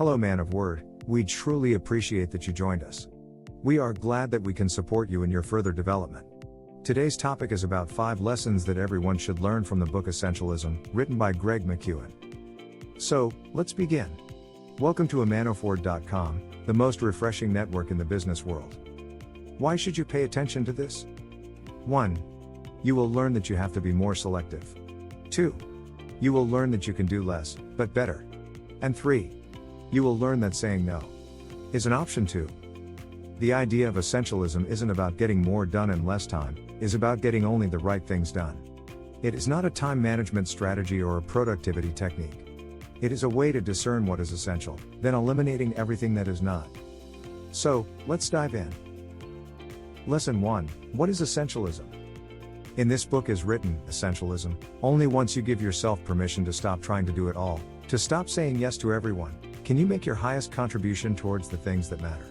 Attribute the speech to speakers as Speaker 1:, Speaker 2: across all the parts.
Speaker 1: Hello, man of word, we truly appreciate that you joined us. We are glad that we can support you in your further development. Today's topic is about 5 lessons that everyone should learn from the book Essentialism, written by Greg McKeown. So, let's begin. Welcome to amanoford.com, the most refreshing network in the business world. Why should you pay attention to this? 1. You will learn that you have to be more selective. 2. You will learn that you can do less, but better. And 3. You will learn that saying no is an option too. The idea of essentialism isn't about getting more done in less time, it's about getting only the right things done. It is not a time management strategy or a productivity technique. It is a way to discern what is essential, then eliminating everything that is not. So, let's dive in. Lesson 1. What is essentialism? In this book is written, Essentialism, only once you give yourself permission to stop trying to do it all, to stop saying yes to everyone, can you make your highest contribution towards the things that matter.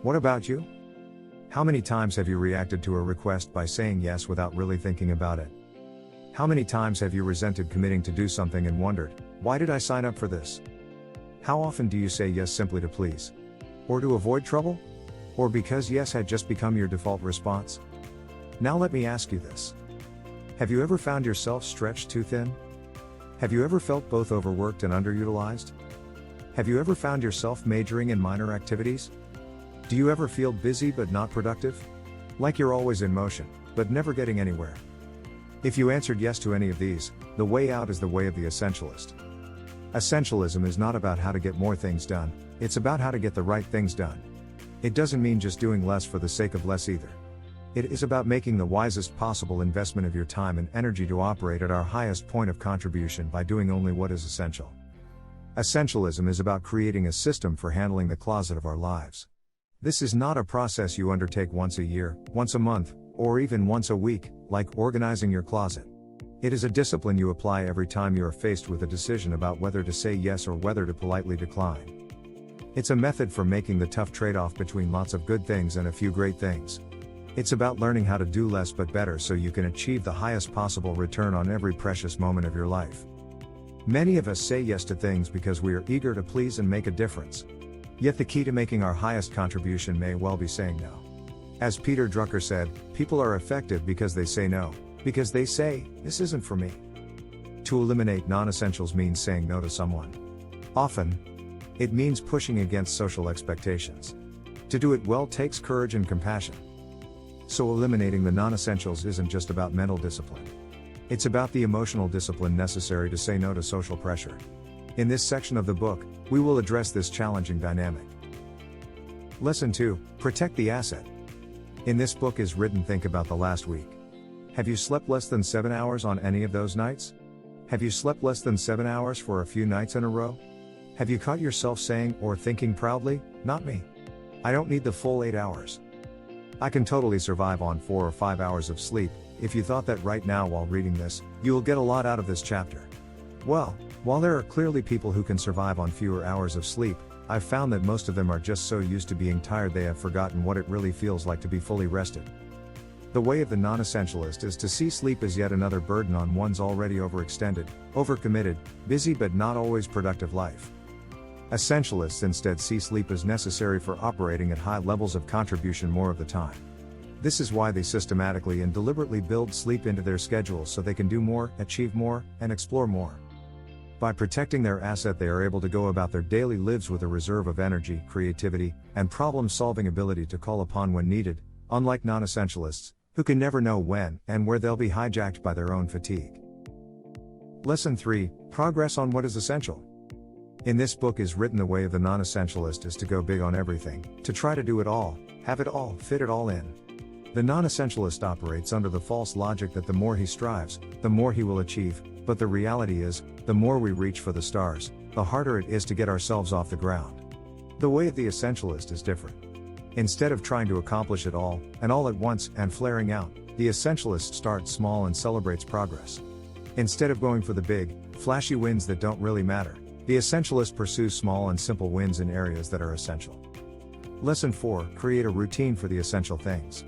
Speaker 1: What about you? How many times have you reacted to a request by saying yes without really thinking about it? How many times have you resented committing to do something and wondered, why did I sign up for this? How often do you say yes simply to please? Or to avoid trouble? Or because yes had just become your default response? Now let me ask you this. Have you ever found yourself stretched too thin? Have you ever felt both overworked and underutilized? Have you ever found yourself majoring in minor activities? Do you ever feel busy but not productive? Like you're always in motion, but never getting anywhere? If you answered yes to any of these, the way out is the way of the essentialist. Essentialism is not about how to get more things done, it's about how to get the right things done. It doesn't mean just doing less for the sake of less either. It is about making the wisest possible investment of your time and energy to operate at our highest point of contribution by doing only what is essential. Essentialism is about creating a system for handling the closet of our lives. This is not a process you undertake once a year, once a month, or even once a week, like organizing your closet. It is a discipline you apply every time you are faced with a decision about whether to say yes or whether to politely decline. It's a method for making the tough trade-off between lots of good things and a few great things. It's about learning how to do less but better so you can achieve the highest possible return on every precious moment of your life. Many of us say yes to things because we are eager to please and make a difference. Yet the key to making our highest contribution may well be saying no. As Peter Drucker said, people are effective because they say no, because they say, this isn't for me. To eliminate non-essentials means saying no to someone. Often, it means pushing against social expectations. To do it well takes courage and compassion. So eliminating the non-essentials isn't just about mental discipline. It's about the emotional discipline necessary to say no to social pressure. In this section of the book, we will address this challenging dynamic. Lesson 2. Protect the asset. In this book is written, think about the last week. Have you slept less than 7 hours on any of those nights? Have you slept less than 7 hours for a few nights in a row? Have you caught yourself saying or thinking proudly, not me. I don't need the full 8 hours. I can totally survive on 4 or 5 hours of sleep. If you thought that right now while reading this, you will get a lot out of this chapter. Well, while there are clearly people who can survive on fewer hours of sleep, I've found that most of them are just so used to being tired they have forgotten what it really feels like to be fully rested. The way of the non-essentialist is to see sleep as yet another burden on one's already overextended, overcommitted, busy but not always productive life. Essentialists instead see sleep as necessary for operating at high levels of contribution more of the time. This is why they systematically and deliberately build sleep into their schedules so they can do more, achieve more, and explore more. By protecting their asset, they are able to go about their daily lives with a reserve of energy, creativity, and problem-solving ability to call upon when needed, unlike non-essentialists, who can never know when and where they'll be hijacked by their own fatigue. Lesson 3. Progress on what is essential. In this book is written, the way of the non-essentialist is to go big on everything, to try to do it all, have it all, fit it all in. The non-essentialist operates under the false logic that the more he strives, the more he will achieve, but the reality is, the more we reach for the stars, the harder it is to get ourselves off the ground. The way of the essentialist is different. Instead of trying to accomplish it all, and all at once, and flaring out, the essentialist starts small and celebrates progress. Instead of going for the big, flashy wins that don't really matter, the essentialist pursues small and simple wins in areas that are essential. Lesson 4. Create a routine for the essential things.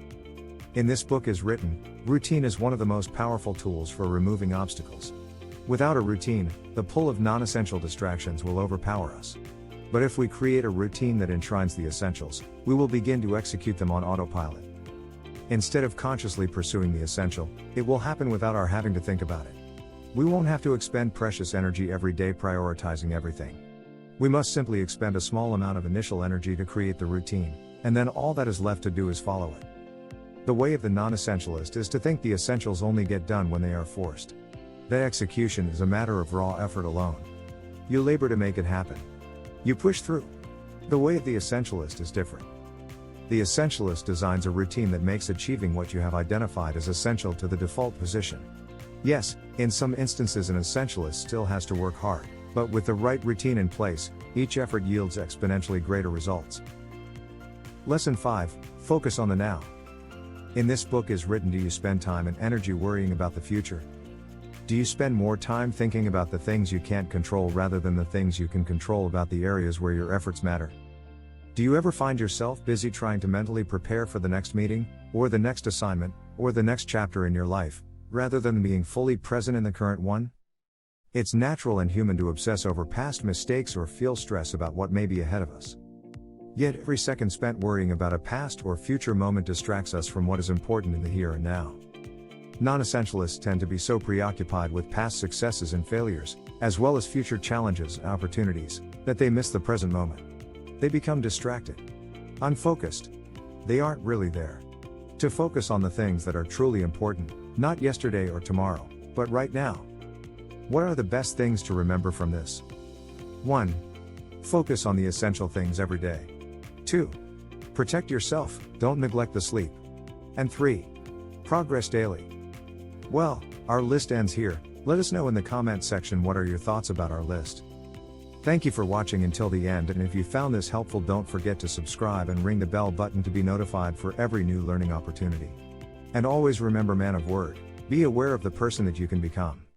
Speaker 1: In this book is written, routine is one of the most powerful tools for removing obstacles. Without a routine, the pull of non-essential distractions will overpower us. But if we create a routine that enshrines the essentials, we will begin to execute them on autopilot. Instead of consciously pursuing the essential, it will happen without our having to think about it. We won't have to expend precious energy every day prioritizing everything. We must simply expend a small amount of initial energy to create the routine, and then all that is left to do is follow it. The way of the non-essentialist is to think the essentials only get done when they are forced. That execution is a matter of raw effort alone. You labor to make it happen. You push through. The way of the essentialist is different. The essentialist designs a routine that makes achieving what you have identified as essential to the default position. Yes, in some instances an essentialist still has to work hard, but with the right routine in place, each effort yields exponentially greater results. Lesson 5, Focus on the Now. In this book is written, do you spend time and energy worrying about the future? Do you spend more time thinking about the things you can't control rather than the things you can control, about the areas where your efforts matter? Do you ever find yourself busy trying to mentally prepare for the next meeting, or the next assignment, or the next chapter in your life, rather than being fully present in the current one? It's natural and human to obsess over past mistakes or feel stress about what may be ahead of us. Yet every second spent worrying about a past or future moment distracts us from what is important in the here and now. Non-essentialists tend to be so preoccupied with past successes and failures, as well as future challenges and opportunities, that they miss the present moment. They become distracted, unfocused. They aren't really there to focus on the things that are truly important, not yesterday or tomorrow, but right now. What are the best things to remember from this? 1. Focus on the essential things every day. 2. Protect yourself, don't neglect the sleep. And 3. Progress daily. Well, our list ends here. Let us know in the comment section what are your thoughts about our list. Thank you for watching until the end, and if you found this helpful, don't forget to subscribe and ring the bell button to be notified for every new learning opportunity. And always remember, man of word, be aware of the person that you can become.